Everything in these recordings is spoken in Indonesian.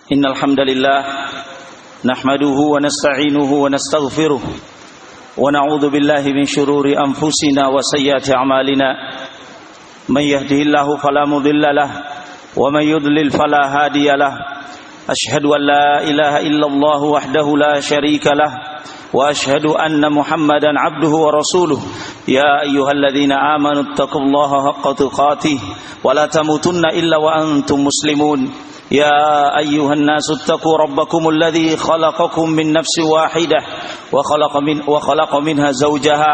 Innal hamdalillah nahmaduhu wa nasta'inuhu wa nastaghfiruh wa na'udzu billahi min shururi anfusina wa sayyiati a'malina may yahdihillahu fala mudilla lahu wa may yudlil fala hadiya lahu ashhadu an la ilaha illallah wahdahu la syarika lahu wa ashhadu anna Muhammadan 'abduhu wa rasuluh ya ayyuhalladzina amanu taqullaha haqqa tuqatih wa la tamutunna illa wa antum muslimun يا أيها الناس اتقوا ربكم الذي خلقكم من نفس واحدة وخلق منها زوجها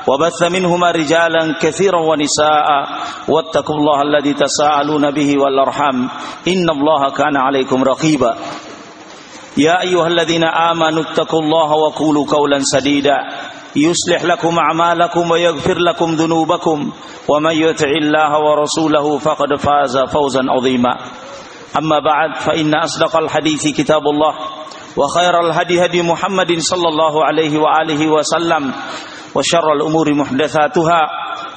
وبث منهما رجالا كثيرا ونساء واتقوا الله الذي تساءلون به والأرحام إن الله كان عليكم رقيبا يا أيها الذين آمنوا اتقوا الله وقولوا قولا سديدا يصلح لكم أعمالكم ويغفر لكم ذنوبكم ومن يطع الله ورسوله فقد فاز فوزا عظيما أما بعد فإن أصدق الحديث كتاب الله وخير الهدي هدي محمد صلى الله عليه وآله وسلم وشر الأمور محدثاتها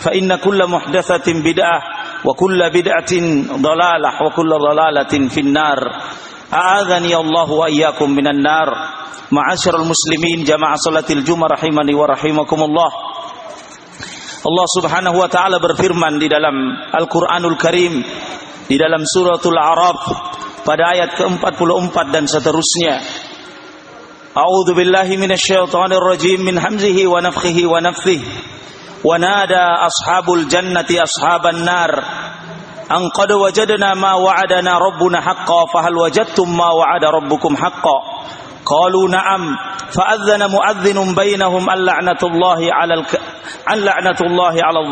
فإن كل محدثة بدعة وكل بدعة ضلالة وكل ضلالة في النار أعاذني الله وإياكم من النار معاشر المسلمين جماعة صلاة الجمعة رحمني ورحمكم الله. Allah Subhanahu wa taala berfirman di dalam Al-Qur'anul Karim di dalam suratul A'raf pada ayat ke-44 dan seterusnya. A'udzu billahi minasyaitonir rajim min hamzihi wa nafthihi wa nafthihi. Wa nada ashabul jannati ashaban nar an qad wajadna ma wa'adana rabbuna haqqan fa hal wajadtum ma wa'ada rabbukum haqqan qalu na'am fa'adhana mu'adhdhinun bainahum al-la'natullahi 'alal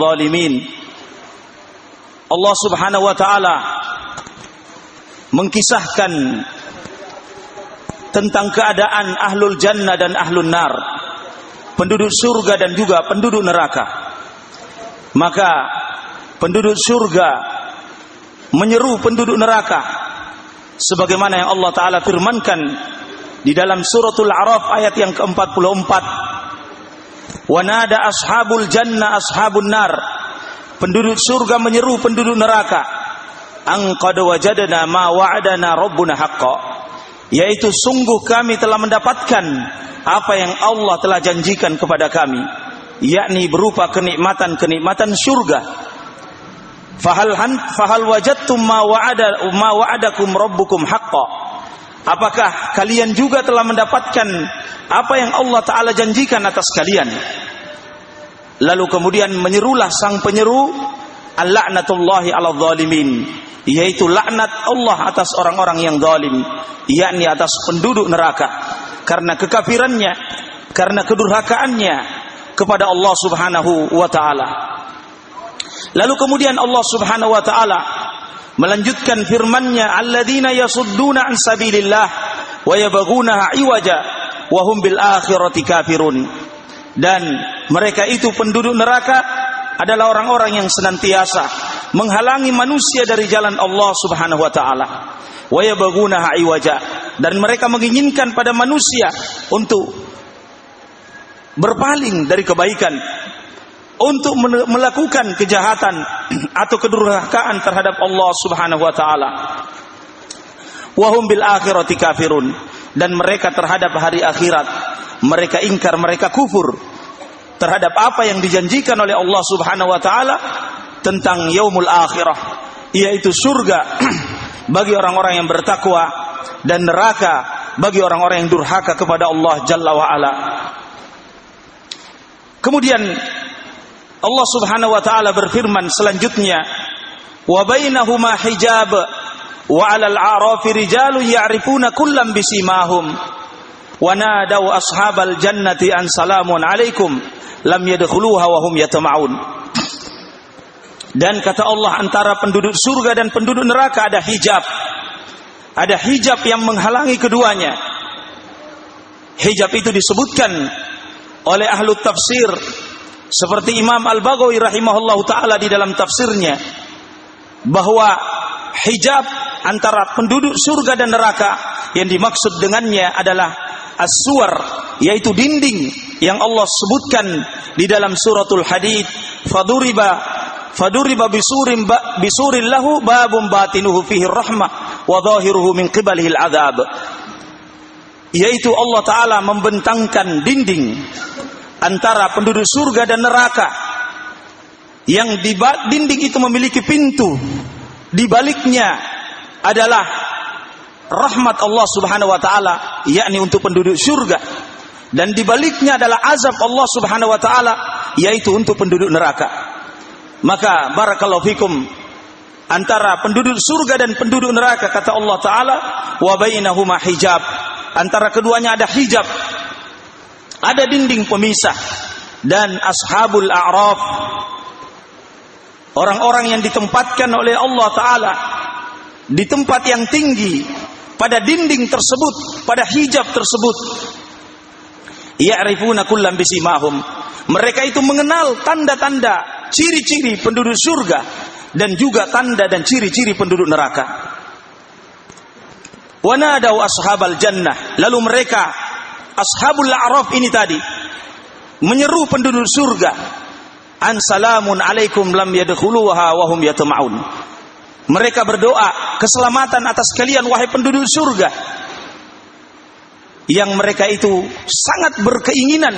zalimin. Allah Subhanahu wa taala mengkisahkan tentang keadaan ahlul jannah dan ahlun nar, penduduk surga dan juga penduduk neraka. Maka penduduk surga menyeru penduduk neraka sebagaimana yang Allah taala firmankan di dalam suratul A'raf ayat yang ke-44. Wa nada ashabul jannah ashabun nar, penduduk surga menyeru penduduk neraka, an qad wajadna ma wa'adana rabbuna haqqan, yaitu sungguh kami telah mendapatkan apa yang Allah telah janjikan kepada kami, yakni berupa kenikmatan-kenikmatan surga. Fahal wajadtum ma wa'adakum rabbukum haqqan, apakah kalian juga telah mendapatkan apa yang Allah taala janjikan atas kalian? Lalu kemudian menyerulah sang penyeru, al-la'natullahi 'alal zalimin, yaitu laknat Allah atas orang-orang yang zalim, yakni atas penduduk neraka karena kekafirannya, karena kedurhakaannya kepada Allah Subhanahu wa taala. Lalu kemudian Allah Subhanahu wa taala melanjutkan firman-Nya, alladzina yasudduna an sabilillah wa yabghunaha iwaja wa hum bil akhirati kafirun. Dan mereka itu penduduk neraka adalah orang-orang yang senantiasa menghalangi manusia dari jalan Allah Subhanahu wa taala. Wa yabghunaha iwaja, dan mereka menginginkan pada manusia untuk berpaling dari kebaikan, untuk melakukan kejahatan atau kedurhakaan terhadap Allah Subhanahu wa taala. Wa hum bil akhirati kafirun, dan mereka terhadap hari akhirat mereka ingkar, mereka kufur terhadap apa yang dijanjikan oleh Allah Subhanahu wa taala tentang yaumul akhirah, yaitu surga bagi orang-orang yang bertakwa dan neraka bagi orang-orang yang durhaka kepada Allah Jalla wa ala. Kemudian Allah Subhanahu wa taala berfirman selanjutnya, wa bainahuma hijab wa 'alal a'rafi rijalun ya'rifuna kullam bisimahum wa nadau ashabal jannati an salamun 'alaikum lam yadkhuluha wa hum yatama'un. Dan kata Allah, antara penduduk surga dan penduduk neraka ada hijab. Ada hijab yang menghalangi keduanya. Hijab itu disebutkan oleh ahlu tafsir seperti Imam Al-Baghawi rahimahullahu taala di dalam tafsirnya, bahwa hijab antara penduduk surga dan neraka yang dimaksud dengannya adalah as-suwar, yaitu dinding yang Allah sebutkan di dalam suratul Hadid, faduriba bisurin lahu babun batinuhu fihi rahmah wa dhahiruhu min qibalihi al-'adzab. Yaitu Allah Ta'ala membentangkan dinding antara penduduk surga dan neraka, yang di dinding itu memiliki pintu, di baliknya adalah rahmat Allah Subhanahu wa Ta'ala, yakni untuk penduduk surga, dan di baliknya adalah azab Allah Subhanahu wa Ta'ala, yaitu untuk penduduk neraka. Maka barakallahu fikum, antara penduduk surga dan penduduk neraka, kata Allah Ta'ala, wa bainahuma hijab, antara keduanya ada hijab, ada dinding pemisah. Dan ashabul a'raf, orang-orang yang ditempatkan oleh Allah Ta'ala di tempat yang tinggi, pada dinding tersebut, pada hijab tersebut, ya'rifuna kullam bisimahum, mereka itu mengenal tanda-tanda, ciri-ciri penduduk surga, dan juga tanda dan ciri-ciri penduduk neraka. Wa nadau ashabal jannah, lalu mereka ashabul a'raf ini tadi menyeru penduduk surga, an salamun alaikum lam yadkhuluha wa hum yatma'un. Mereka berdoa keselamatan atas kalian wahai penduduk surga, yang mereka itu sangat berkeinginan,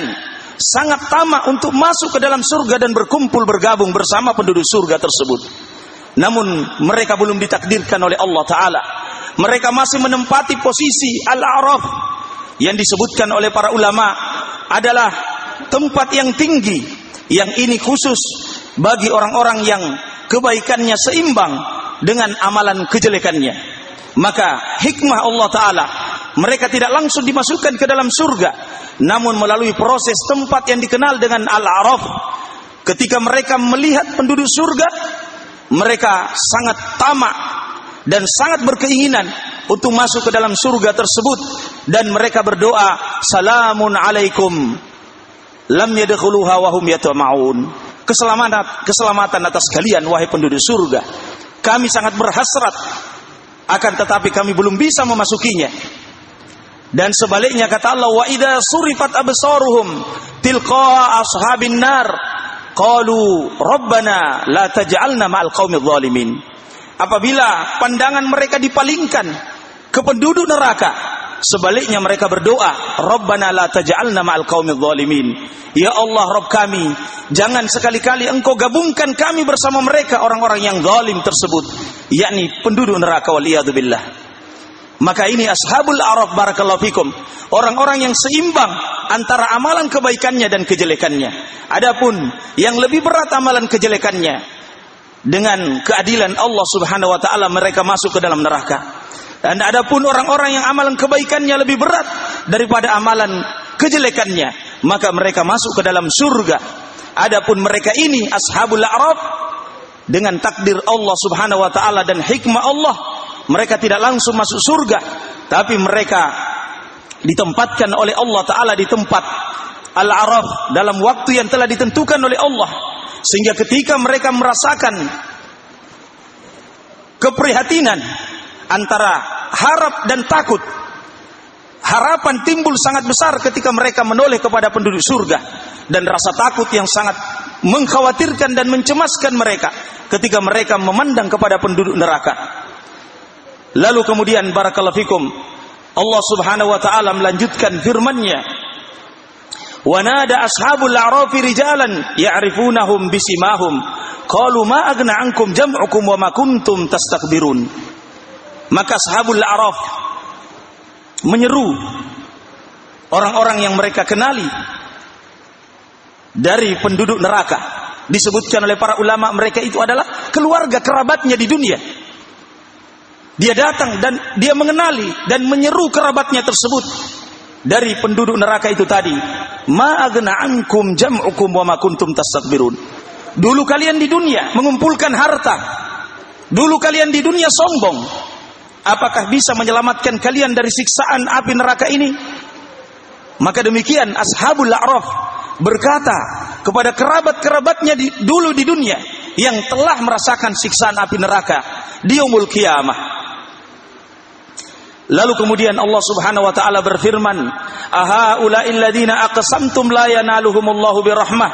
sangat tamak untuk masuk ke dalam surga dan berkumpul bergabung bersama penduduk surga tersebut. Namun mereka belum ditakdirkan oleh Allah Ta'ala. Mereka masih menempati posisi Al-A'raf, yang disebutkan oleh para ulama adalah tempat yang tinggi, yang ini khusus bagi orang-orang yang kebaikannya seimbang dengan amalan kejelekannya. Maka hikmah Allah Ta'ala, mereka tidak langsung dimasukkan ke dalam surga, namun melalui proses tempat yang dikenal dengan Al-A'raf. Ketika mereka melihat penduduk surga, mereka sangat tamak dan sangat berkeinginan untuk masuk ke dalam surga tersebut, dan mereka berdoa, salamun alaikum lam yadkhuluha wa hum yatma'un. Keselamatan atas kalian wahai penduduk surga, kami sangat berhasrat, akan tetapi kami belum bisa memasukinya. Dan sebaliknya kata Allah, wa idza surifat absaruhum tilqa ashabin nar qalu rabbana la taj'alna ma'al qaumidh dhalimin. Apabila pandangan mereka dipalingkan ke penduduk neraka, sebaliknya mereka berdoa, rabbana la taj'alna ma'al qaumidh dhalimin. Ya Allah Rabb kami, jangan sekali-kali Engkau gabungkan kami bersama mereka, orang-orang yang zalim tersebut, yakni penduduk neraka, waliyadzubillah. Maka ini ashabul a'raf, barakallahu fikum, orang-orang yang seimbang antara amalan kebaikannya dan kejelekannya. Adapun yang lebih berat amalan kejelekannya, dengan keadilan Allah Subhanahu wa Ta'ala mereka masuk ke dalam neraka. Dan adapun orang-orang yang amalan kebaikannya lebih berat daripada amalan kejelekannya, maka mereka masuk ke dalam surga. Adapun mereka ini ashabul a'raf, dengan takdir Allah Subhanahu wa Ta'ala dan hikmah Allah, mereka tidak langsung masuk surga, tapi mereka ditempatkan oleh Allah Ta'ala di tempat Al-A'raf dalam waktu yang telah ditentukan oleh Allah, sehingga ketika mereka merasakan keprihatinan antara harap dan takut, harapan timbul sangat besar ketika mereka menoleh kepada penduduk surga, dan rasa takut yang sangat mengkhawatirkan dan mencemaskan mereka ketika mereka memandang kepada penduduk neraka. Lalu kemudian barakallahu fikum, Allah Subhanahu wa Ta'ala melanjutkan firman-Nya, wa nada ashabul a'rafi rijalan ya'rifunahum bisimahum qalu ma aghna ankum jam'ukum wa ma kuntum tastakbirun. Maka ashabul a'raf menyeru orang-orang yang mereka kenali dari penduduk neraka. Disebutkan oleh para ulama, mereka itu adalah keluarga kerabatnya di dunia. Dia datang dan dia mengenali dan menyeru kerabatnya tersebut dari penduduk neraka itu tadi, ma aghna ankum jam'ukum wa ma kuntum tastakbirun. Dulu kalian di dunia mengumpulkan harta, dulu kalian di dunia sombong, apakah bisa menyelamatkan kalian dari siksaan api neraka ini? Maka demikian ashabul a'raf berkata kepada kerabat-kerabatnya dulu di dunia yang telah merasakan siksaan api neraka di yaumul qiyamah. Lalu kemudian Allah Subhanahu wa Ta'ala berfirman, aha ula'il ladzina aqsamtum la yanaluhumullahu birahmah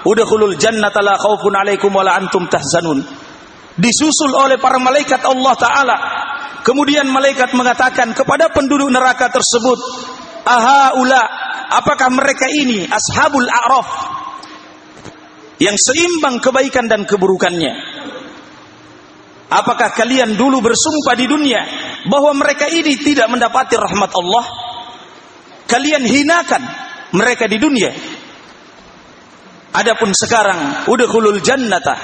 udkhulul jannata la khaufun 'alaikum wa la antum tahzanun. Disusul oleh para malaikat Allah Ta'ala Kemudian malaikat mengatakan kepada penduduk neraka tersebut, ahaula, apakah mereka ini ashabul a'raf, yang seimbang kebaikan dan keburukannya? Apakah kalian dulu bersumpah di dunia bahwa mereka ini tidak mendapati rahmat Allah? Kalian hinakan mereka di dunia. Adapun sekarang, udkhulul jannata,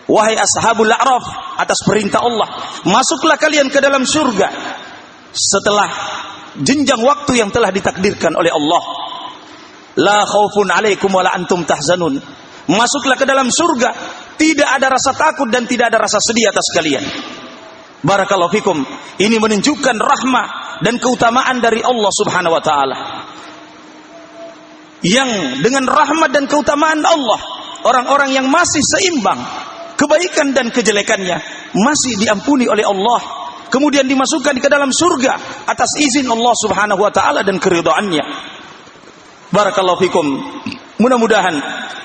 wahai ashabul a'raf, atas perintah Allah, masuklah kalian ke dalam surga setelah jenjang waktu yang telah ditakdirkan oleh Allah. La khaufun alaikum wala antum tahzanun. Masuklah ke dalam surga, tidak ada rasa takut dan tidak ada rasa sedih atas kalian. Barakallahu fikum. Ini menunjukkan rahmah dan keutamaan dari Allah Subhanahu wa taala. Yang dengan rahmat dan keutamaan Allah, orang-orang yang masih seimbang kebaikan dan kejelekannya masih diampuni oleh Allah, kemudian dimasukkan ke dalam surga atas izin Allah Subhanahu wa taala dan keridhaannya. Barakallahu fikum. Mudah-mudahan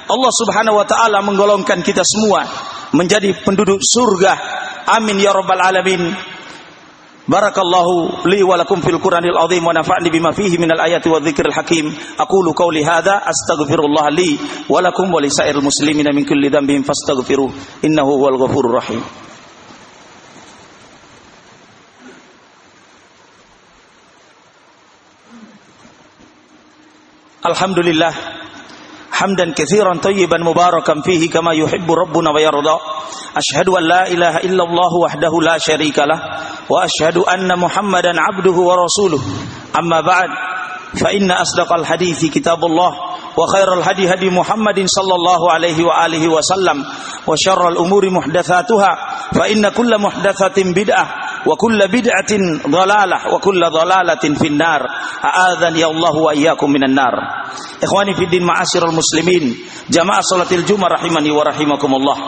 Allah Subhanahu wa taala menggolongkan kita semua menjadi penduduk surga. Amin ya rabbal alamin. Barakallahu li wa lakum fil Qur'anil azim wa nafa'ni bima fihi minal ayati wa dzikril hakim. Aqulu qawli hadza astaghfirullah li wa lakum wa lisairil muslimina min kulli dhanbin fastaghfiruh innahu huwal ghafurur rahim. Alhamdulillah hamdan katsiran thayyiban mubarakan fihi kama yuhibbu rabbuna wa yarda. Asyhadu an la ilaha illallah wahdahu la syarikalah wa asyhadu anna Muhammadan abduhu wa rasuluh. Amma ba'd, fa inna asdaqal hadithi kitabullah wa khairal hadi hadi Muhammadin sallallahu alaihi wa alihi wa sallam wa syarral umuri muhdatsatuha fa inna kulla muhdatsatin bid'ah wa kulla bid'atin dhalalah wa kulla dhalalatin finnar. A'adzani Allah wa iyyakum minan nar. Ikhwani fid din, ma'asyiral muslimin, jamaah salatil Jumat rahimani wa rahimakumullah.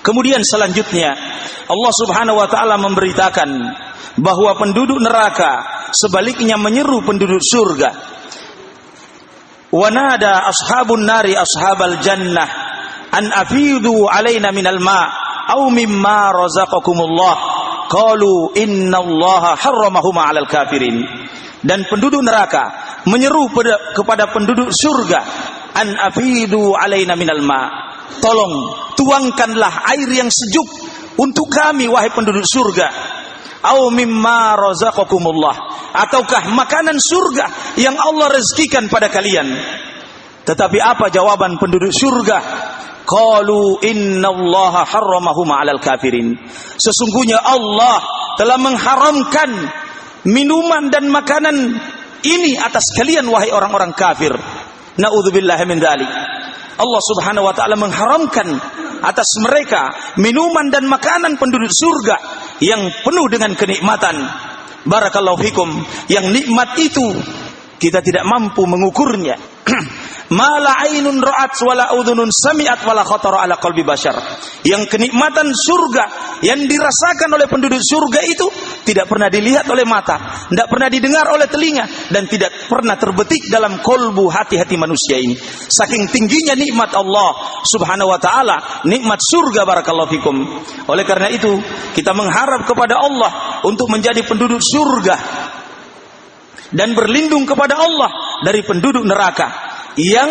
Kemudian selanjutnya Allah Subhanahu wa taala memberitakan bahwa penduduk neraka sebaliknya menyeru penduduk surga. Wa nada ashabun nari ashabal jannah an afidu alaina minal ma' aw mimma razaqakumullah qalu innallaha harramahuma 'alal kafirin. Dan penduduk neraka menyeru kepada penduduk surga, an afidu alaina minal ma', tolong tuangkanlah air yang sejuk untuk kami wahai penduduk surga. Au mimma razaqakumullah, ataukah makanan surga yang Allah rezekikan pada kalian. Tetapi apa jawaban penduduk surga? Qalu innallaha harramahuma 'alal kafirin. Sesungguhnya Allah telah mengharamkan minuman dan makanan ini atas kalian wahai orang-orang kafir. Na'udzubillahi min dzalik. Allah Subhanahu wa taala mengharamkan atas mereka minuman dan makanan penduduk surga yang penuh dengan kenikmatan. Barakallahu fikum. Yang nikmat itu kita tidak mampu mengukurnya. Ma la ainun ra'at wala udhunun sami'at wala khatara ala qalbi bashar. Yang kenikmatan surga yang dirasakan oleh penduduk surga itu tidak pernah dilihat oleh mata, tidak pernah didengar oleh telinga, dan tidak pernah terbetik dalam kolbu hati-hati manusia ini. Saking tingginya nikmat Allah Subhanahu wa taala, nikmat surga. Barakallahu fikum. Oleh karena itu kita mengharap kepada Allah untuk menjadi penduduk surga dan berlindung kepada Allah dari penduduk neraka yang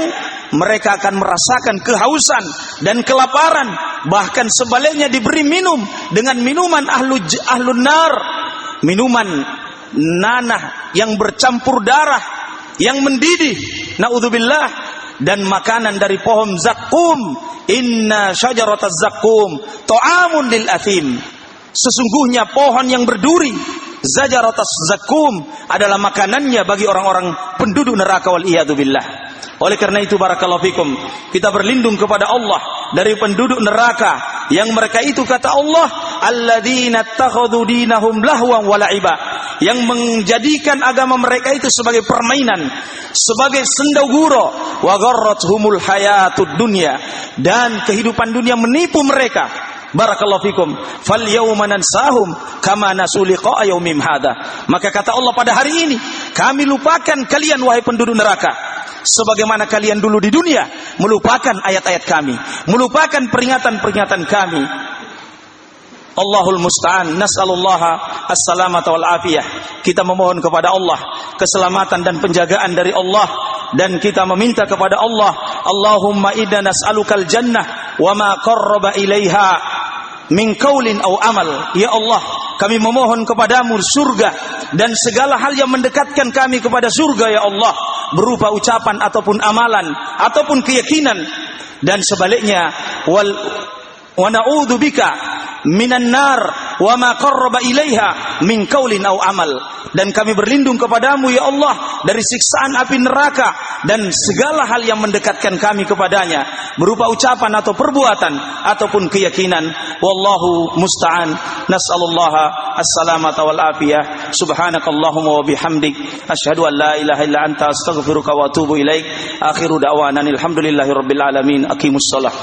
mereka akan merasakan kehausan dan kelaparan, bahkan sebaliknya diberi minum dengan minuman ahlun nar, minuman nanah yang bercampur darah yang mendidih, naudzubillah, dan makanan dari pohon zakum. Inna syajarataz zakum ta'amun lil athim. Sesungguhnya pohon yang berduri, zajaratas zakum, adalah makanannya bagi orang-orang penduduk neraka, wal iyadu billah. Oleh karena itu barakallahu fikum, kita berlindung kepada Allah dari penduduk neraka yang mereka itu, kata Allah, alladzina takhadhu dinahum lahwan wa la'iba, yang menjadikan agama mereka itu sebagai permainan, sebagai sendau gurau, wa gharrathumul hayatud dunya, dan kehidupan dunia menipu mereka. Barakallahu fikum. Fal yauma nansahum kama nasu liqa'a yaumim hadza. Maka kata Allah, pada hari ini kami lupakan kalian wahai penduduk neraka, sebagaimana kalian dulu di dunia melupakan ayat-ayat kami, melupakan peringatan-peringatan kami. Allahul musta'an. Nas'alullaha as-salamata wal afiyah. Kita memohon kepada Allah keselamatan dan penjagaan dari Allah, dan kita meminta kepada Allah, Allahumma inna nas'alukal jannah wa ma qarraba ilaiha min qaulin aw amal. Ya Allah, kami memohon kepadamu surga dan segala hal yang mendekatkan kami kepada surga ya Allah, berupa ucapan ataupun amalan ataupun keyakinan, dan sebaliknya wa na'udzu bika minan nar wa ma qarraba ilaiha min qaulin aw amal. Dan kami berlindung kepadamu ya Allah dari siksaan api neraka dan segala hal yang mendekatkan kami kepadanya berupa ucapan atau perbuatan ataupun keyakinan. Wallahu musta'an. Nas'alullaha as-salamata wal afiyah. Subhanakallahumma wa bihamdik asyhadu an la ilaha illa anta astaghfiruka wa atubu ilaik. Akhiru da'wana alhamdulillahi rabbil alamin. Aqimus shalah.